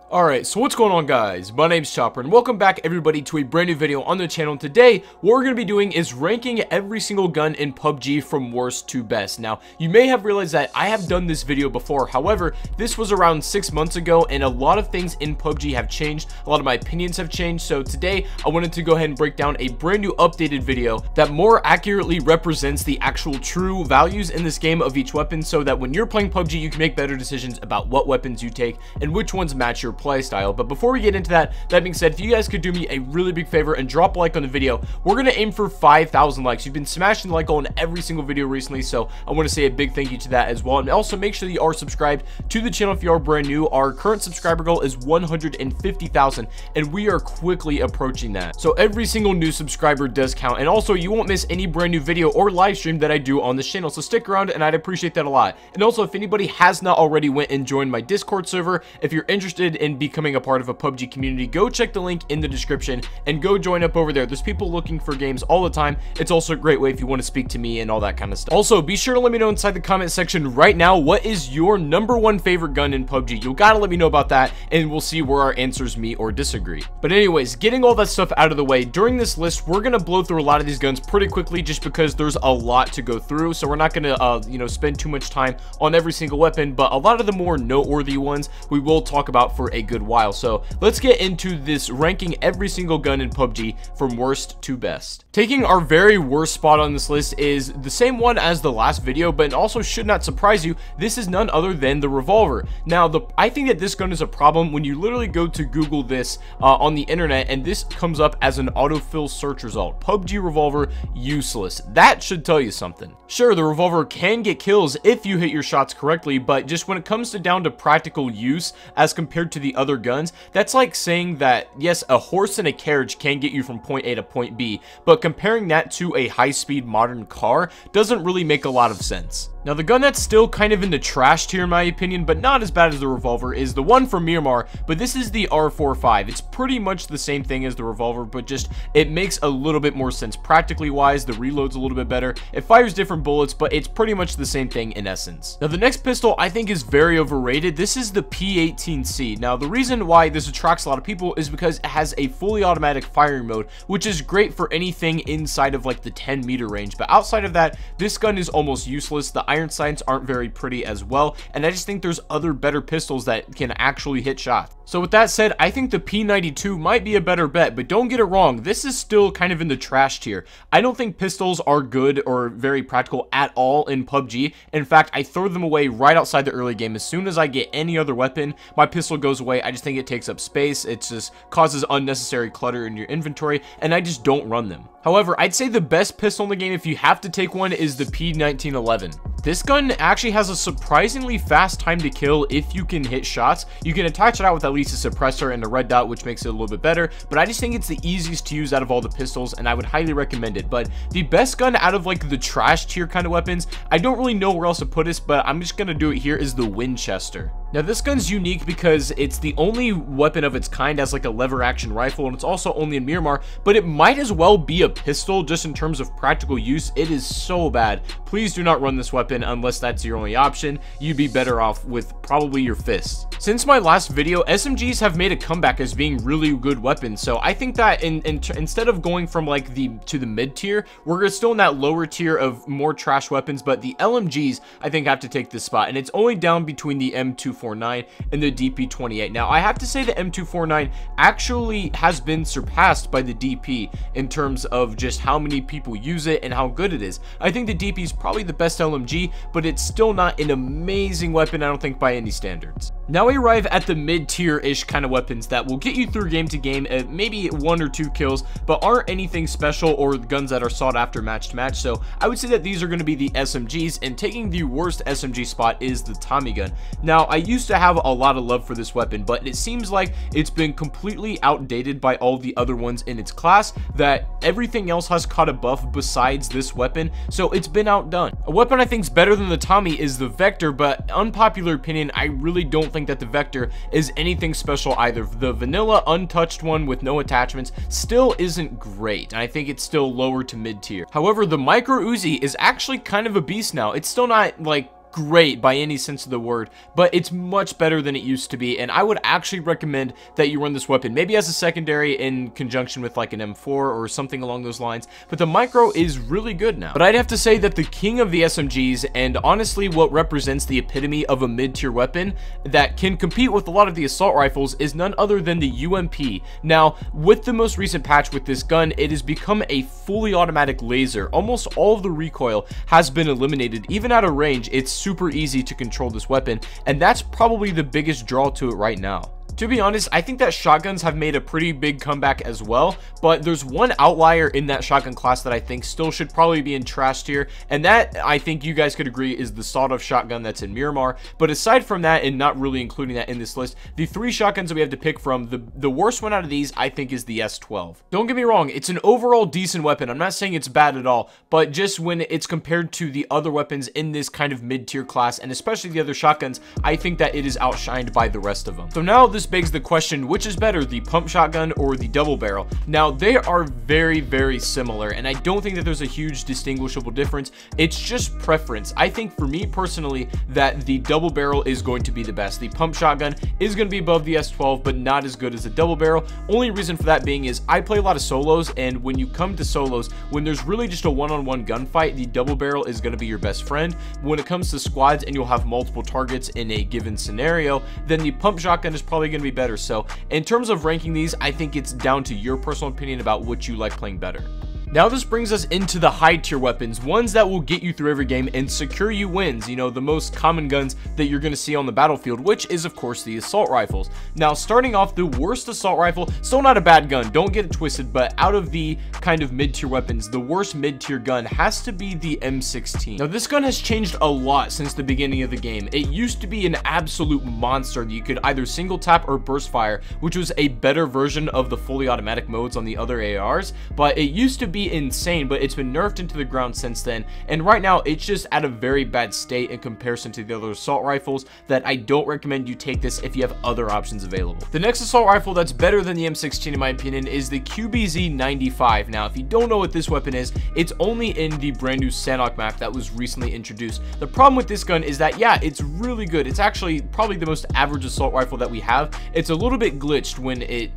Alright, so what's going on, guys? My name's Chopper and welcome back everybody to a brand new video on the channel. Today, what we're going to be doing is ranking every single gun in PUBG from worst to best. Now, you may have realized that I have done this video before. However, this was around 6 months ago and a lot of things in PUBG have changed. A lot of my opinions have changed. So today, I wanted to go ahead and break down a brand new updated video that more accurately represents the actual true values in this game of each weapon, so that when you're playing PUBG, you can make better decisions about what weapons you take and which ones match your play style. But before we get into that being said, if you guys could do me a really big favor and drop a like on the video, we're gonna aim for 5,000 likes. You've been smashing the like on every single video recently, so I want to say a big thank you to that as well. And also make sure that you are subscribed to the channel if you are brand new. Our current subscriber goal is 150,000 and we are quickly approaching that, so every single new subscriber does count. And also, you won't miss any brand new video or live stream that I do on this channel, so stick around and I'd appreciate that a lot. And also, if anybody has not already went and joined my Discord server, if you're interested in becoming a part of a PUBG community, go check the link in the description and go join up over there. There's people looking for games all the time. It's also a great way if you want to speak to me and all that kind of stuff. Also, be sure to let me know inside the comment section right now, what is your #1 favorite gun in PUBG? You gotta let me know about that and we'll see where our answers meet or disagree. But anyways, getting all that stuff out of the way, during this list we're gonna blow through a lot of these guns pretty quickly just because there's a lot to go through. So we're not gonna spend too much time on every single weapon, but a lot of the more noteworthy ones we will talk about for a good while. So let's get into this ranking every single gun in PUBG from worst to best. Taking our very worst spot on this list is the same one as the last video, but it also should not surprise you. This is none other than the revolver. Now, I think that this gun is a problem when you literally go to Google this on the internet and this comes up as an autofill search result. PUBG revolver useless. That should tell you something. Sure, the revolver can get kills if you hit your shots correctly, but just when it comes down to practical use as compared to the other guns, that's like saying that yes, a horse and a carriage can get you from point A to point B, but comparing that to a high-speed modern car doesn't really make a lot of sense. Now, the gun that's still kind of in the trash tier in my opinion, but not as bad as the revolver, is the one from Myanmar, but this is the R45. It's pretty much the same thing as the revolver, but just it makes a little bit more sense practically wise. The reload's a little bit better. It fires different bullets, but it's pretty much the same thing in essence. Now, the next pistol I think is very overrated. This is the P18C. Now, the reason why this attracts a lot of people is because it has a fully automatic firing mode, which is great for anything inside of like the 10-meter range, but outside of that, this gun is almost useless. The iron sights aren't very pretty as well, and I just think there's other better pistols that can actually hit shots. So with that said, I think the P92 might be a better bet, but don't get it wrong, this is still kind of in the trash tier. I don't think pistols are good or very practical at all in PUBG. In fact, I throw them away right outside the early game. As soon as I get any other weapon, my pistol goes away. I just think it takes up space. It just causes unnecessary clutter in your inventory, and I just don't run them. However, I'd say the best pistol in the game, if you have to take one, is the P1911. This gun actually has a surprisingly fast time to kill if you can hit shots. You can attach it out with at least a suppressor and a red dot, which makes it a little bit better, but I just think it's the easiest to use out of all the pistols, and I would highly recommend it. But the best gun out of like the trash tier kind of weapons, I don't really know where else to put this, but I'm just gonna do it here, is the Winchester. Now, this gun's unique because it's the only weapon of its kind as like a lever action rifle, and it's also only in Myanmar, but it might as well be a pistol just in terms of practical use. It is so bad. Please do not run this weapon unless that's your only option. You'd be better off with probably your fist. Since my last video, SMGs have made a comeback as being really good weapons, so I think that instead of going from like to the mid tier, we're still in that lower tier of more trash weapons, but the LMGs I think have to take this spot, and it's only down between the M249 and the DP28. Now, I have to say the M249 actually has been surpassed by the DP in terms of just how many people use it and how good it is. I think the DP is probably the best LMG, but it's still not an amazing weapon, I don't think, by any standards. Now we arrive at the mid-tier-ish kind of weapons that will get you through game to game, maybe 1 or 2 kills, but aren't anything special or guns that are sought after match to match. So I would say that these are going to be the SMGs, and taking the worst SMG spot is the Tommy gun. Now, I used to have a lot of love for this weapon, but it seems like it's been completely outdated by all the other ones in its class, that everything else has caught a buff besides this weapon, so it's been outdone. A weapon I think is better than the Tommy is the Vector, but unpopular opinion, I really don't think that the Vector is anything special either. The vanilla untouched one with no attachments still isn't great, and I think it's still lower to mid tier. However, the Micro Uzi is actually kind of a beast now. It's still not like great by any sense of the word, but it's much better than it used to be, and I would actually recommend that you run this weapon, maybe as a secondary in conjunction with like an M4 or something along those lines, but the micro is really good now. But I'd have to say that the king of the SMGs, and honestly what represents the epitome of a mid-tier weapon that can compete with a lot of the assault rifles, is none other than the UMP. Now, with the most recent patch with this gun, it has become a fully automatic laser. Almost all of the recoil has been eliminated. Even at a range, it's super easy to control this weapon, and that's probably the biggest draw to it right now. To be honest, I think that shotguns have made a pretty big comeback as well, but there's one outlier in that shotgun class that I think still should probably be in trash tier, and that, I think you guys could agree, is the sawed-off shotgun that's in Miramar. But aside from that, and not really including that in this list, the 3 shotguns that we have to pick from, the worst one out of these, I think, is the S12. Don't get me wrong, it's an overall decent weapon. I'm not saying it's bad at all, but just when it's compared to the other weapons in this kind of mid-tier class, and especially the other shotguns, I think that it is outshined by the rest of them. So now this begs the question, which is better, the pump shotgun or the double barrel? Now, they are very, very similar, and I don't think that there's a huge distinguishable difference. It's just preference. I think for me personally that the double barrel is going to be the best. The pump shotgun is going to be above the S12, but not as good as the double barrel. Only reason for that being is I play a lot of solos, and when you come to solos, when there's really just a one-on-one gunfight, the double barrel is going to be your best friend. When it comes to squads and you'll have multiple targets in a given scenario, then the pump shotgun is probably going to be better. So in terms of ranking these, I think it's down to your personal opinion about what you like playing better. Now this brings us into the high tier weapons, ones that will get you through every game and secure you wins, you know, the most common guns that you're going to see on the battlefield, which is of course the assault rifles. Now starting off, the worst assault rifle, still not a bad gun, don't get it twisted, but out of the kind of mid-tier weapons, the worst mid-tier gun has to be the M16. Now this gun has changed a lot since the beginning of the game. It used to be an absolute monster that you could either single tap or burst fire, which was a better version of the fully automatic modes on the other ARs, but it used to be insane, but it's been nerfed into the ground since then, and right now it's just at a very bad state in comparison to the other assault rifles, that I don't recommend you take this if you have other options available. The next assault rifle that's better than the M16 in my opinion is the QBZ-95. Now if you don't know what this weapon is, it's only in the brand new Sanhok map that was recently introduced. The problem with this gun is that, yeah, it's really good. It's actually probably the most average assault rifle that we have. It's a little bit glitched when it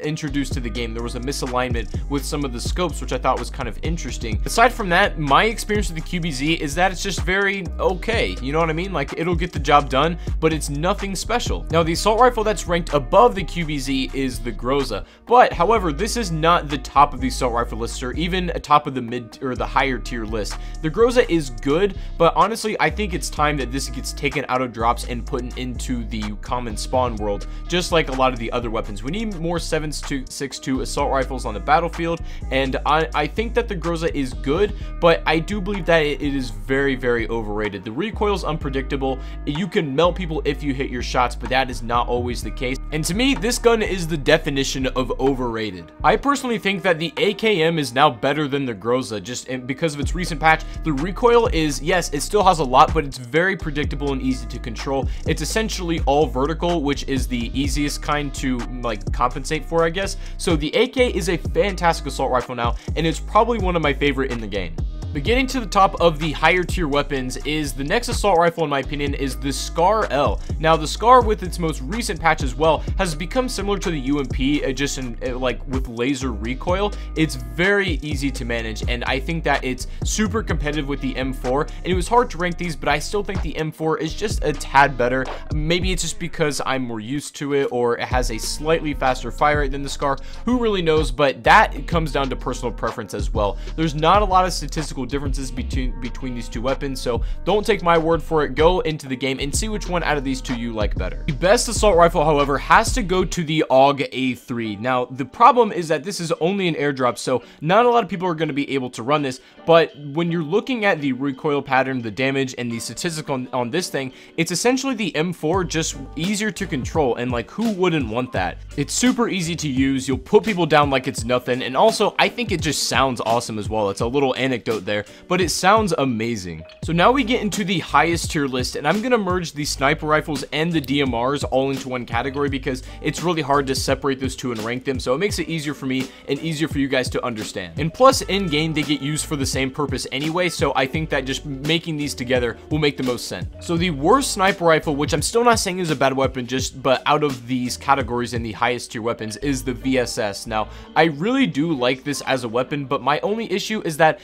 introduced to the game. There was a misalignment with some of the scopes, which I thought was kind of interesting. Aside from that, my experience with the QBZ is that it's just very okay, you know what I mean? Like, it'll get the job done, but it's nothing special. Now the assault rifle that's ranked above the QBZ is the Groza, but however, this is not the top of the assault rifle list or even a top of the mid or the higher tier list. The Groza is good, but honestly I think it's time that this gets taken out of drops and put into the common spawn world, just like a lot of the other weapons. We need more 7.62 assault rifles on the battlefield, and I think that the Groza is good, but I do believe that it is very, very overrated. The recoil is unpredictable. You can melt people if you hit your shots, but that is not always the case. And to me, this gun is the definition of overrated. I personally think that the AKM is now better than the Groza, just because of its recent patch. The recoil is, yes, it still has a lot, but it's very predictable and easy to control. It's essentially all vertical, which is the easiest kind to like compensate for, I guess. So the AK is a fantastic assault rifle now, and it's probably one of my favorite in the game. But getting to the top of the higher tier weapons is the next assault rifle, in my opinion, is the Scar L. Now the Scar, with its most recent patch as well, has become similar to the UMP, just in like with laser recoil. It's very easy to manage, and I think that it's super competitive with the M4, and it was hard to rank these, but I still think the M4 is just a tad better. Maybe it's just because I'm more used to it, or it has a slightly faster fire rate than the Scar. Who really knows? But that comes down to personal preference as well. There's not a lot of statistical differences between these two weapons, so don't take my word for it. Go into the game and see which one out of these two you like better. The best assault rifle, however, has to go to the AUG A3. Now the problem is that this is only an airdrop, so not a lot of people are going to be able to run this, but when you're looking at the recoil pattern, the damage, and the statistics on this thing, it's essentially the M4, just easier to control, and like, who wouldn't want that? It's super easy to use. You'll put people down like it's nothing, and also I think it just sounds awesome as well. It's a little anecdote there, but it sounds amazing. So now we get into the highest tier list, and I'm gonna merge the sniper rifles and the DMRs all into one category because it's really hard to separate those two and rank them, so it makes it easier for me and easier for you guys to understand. And plus, in game they get used for the same purpose anyway, so I think that just making these together will make the most sense. So the worst sniper rifle, which I'm still not saying is a bad weapon, but out of these categories in the highest tier weapons, is the VSS. Now, I really do like this as a weapon, but my only issue is that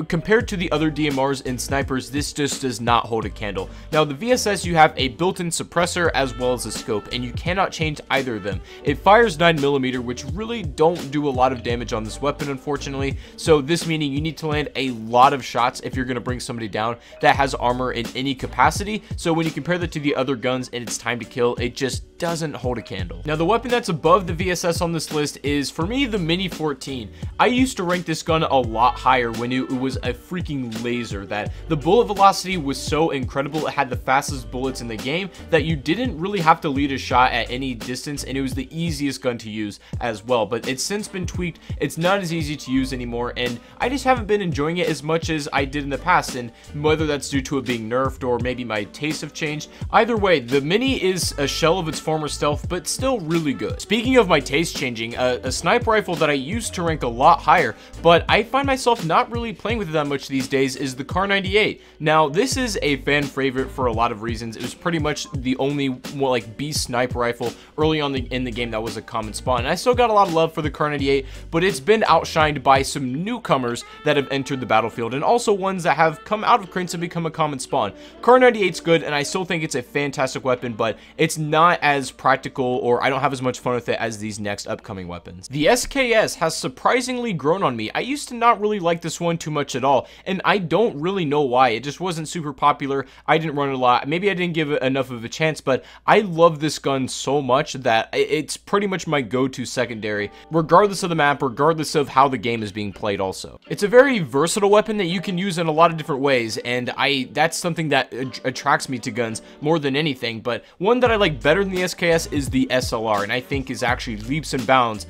compared to the other DMRs and snipers, this just does not hold a candle. Now, the VSS, you have a built-in suppressor as well as a scope, and you cannot change either of them. It fires 9mm, which really don't do a lot of damage on this weapon, unfortunately, so this meaning you need to land a lot of shots if you're going to bring somebody down that has armor in any capacity. So when you compare that to the other guns and it's time to kill, it just doesn't hold a candle. Now, the weapon that's above the VSS on this list is, for me, the Mini 14. I used to rank this gun a lot higher when it was a freaking laser. That the bullet velocity was so incredible, it had the fastest bullets in the game, that you didn't really have to lead a shot at any distance, and it was the easiest gun to use as well. But it's since been tweaked, it's not as easy to use anymore, and I just haven't been enjoying it as much as I did in the past, and whether that's due to it being nerfed or maybe my tastes have changed, either way, the Mini is a shell of its former stealth, but still really good. Speaking of my taste changing, a sniper rifle that I used to rank a lot higher, but I find myself not really playing with it that much these days, is the Kar 98. Now, this is a fan favorite for a lot of reasons. It was pretty much the only like beast sniper rifle early on in the game that was a common spawn, and I still got a lot of love for the Kar 98, but it's been outshined by some newcomers that have entered the battlefield, and also ones that have come out of crates and become a common spawn. Kar 98's good, and I still think it's a fantastic weapon, but it's not as practical, or I don't have as much fun with it as these next upcoming weapons. The SKS has surprisingly grown on me. I used to not really like this one too much at all, and I don't really know why. It just wasn't super popular. I didn't run it a lot. Maybe I didn't give it enough of a chance, but I love this gun so much that it's pretty much my go-to secondary, regardless of the map, regardless of how the game is being played also. It's a very versatile weapon that you can use in a lot of different ways, and that's something that attracts me to guns more than anything. But one that I like better than the SKS is the SLR, and I think is actually leaps and bounds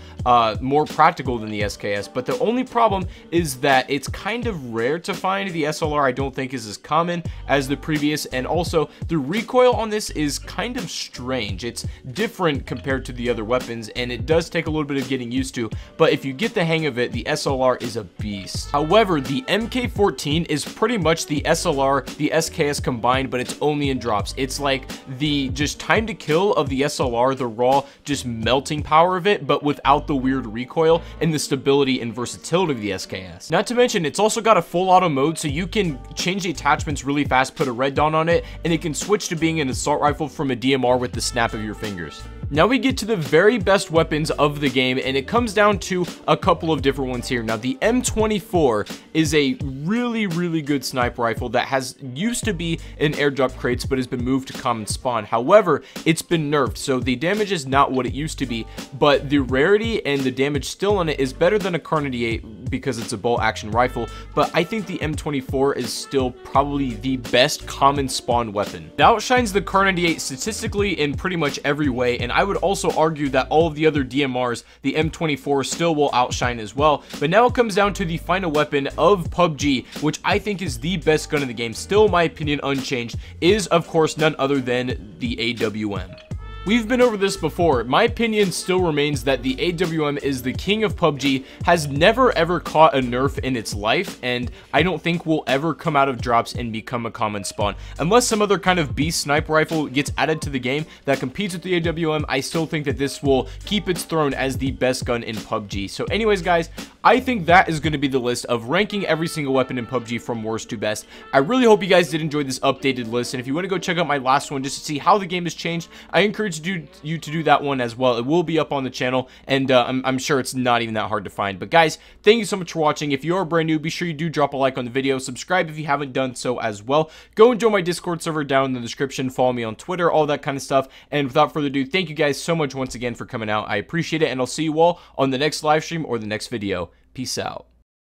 more practical than the SKS. But the only problem is that it's kind of rare to find. The SLR I don't think is as common as the previous, and also the recoil on this is kind of strange. It's different compared to the other weapons, and it does take a little bit of getting used to, but if you get the hang of it, the SLR is a beast. However, the MK14 is pretty much the SLR, the SKS combined, but it's only in drops. It's like the just time to kill of the SLR, the raw just melting power of it, but without the weird recoil and the stability and versatility of the SKS. Not to mention, it's also got a full auto mode, so you can change the attachments really fast, put a red dot on it, and it can switch to being an assault rifle from a DMR with the snap of your fingers. Now we get to the very best weapons of the game, and it comes down to a couple of different ones here. Now, the M24 is a really good sniper rifle that used to be in airdrop crates, but has been moved to common spawn. However, it's been nerfed, so the damage is not what it used to be, but the rarity and the damage still on it is better than a Kar 98 because it's a bolt action rifle. But I think the M24 is still probably the best common spawn weapon. It outshines the Kar 98 statistically in pretty much every way, and I would also argue that all of the other DMRs, the M24 still will outshine as well. But now it comes down to the final weapon of PUBG, which I think is the best gun in the game, still in my opinion unchanged, is of course none other than the AWM. We've been over this before. My opinion still remains that the AWM is the king of PUBG, has never ever caught a nerf in its life, and I don't think will ever come out of drops and become a common spawn. Unless some other kind of beast sniper rifle gets added to the game that competes with the AWM, I still think that this will keep its throne as the best gun in PUBG. So anyways, guys, I think that is going to be the list of ranking every single weapon in PUBG from worst to best. I really hope you guys did enjoy this updated list, and if you want to go check out my last one just to see how the game has changed, I encourage you to do that one as well. It will be up on the channel, and I'm sure it's not even that hard to find. But guys, thank you so much for watching. If you are brand new, be sure you do drop a like on the video, subscribe if you haven't done so as well. Go and join my Discord server down in the description, follow me on Twitter, all that kind of stuff. And without further ado, thank you guys so much once again for coming out. I appreciate it, and I'll see you all on the next live stream or the next video. Peace out.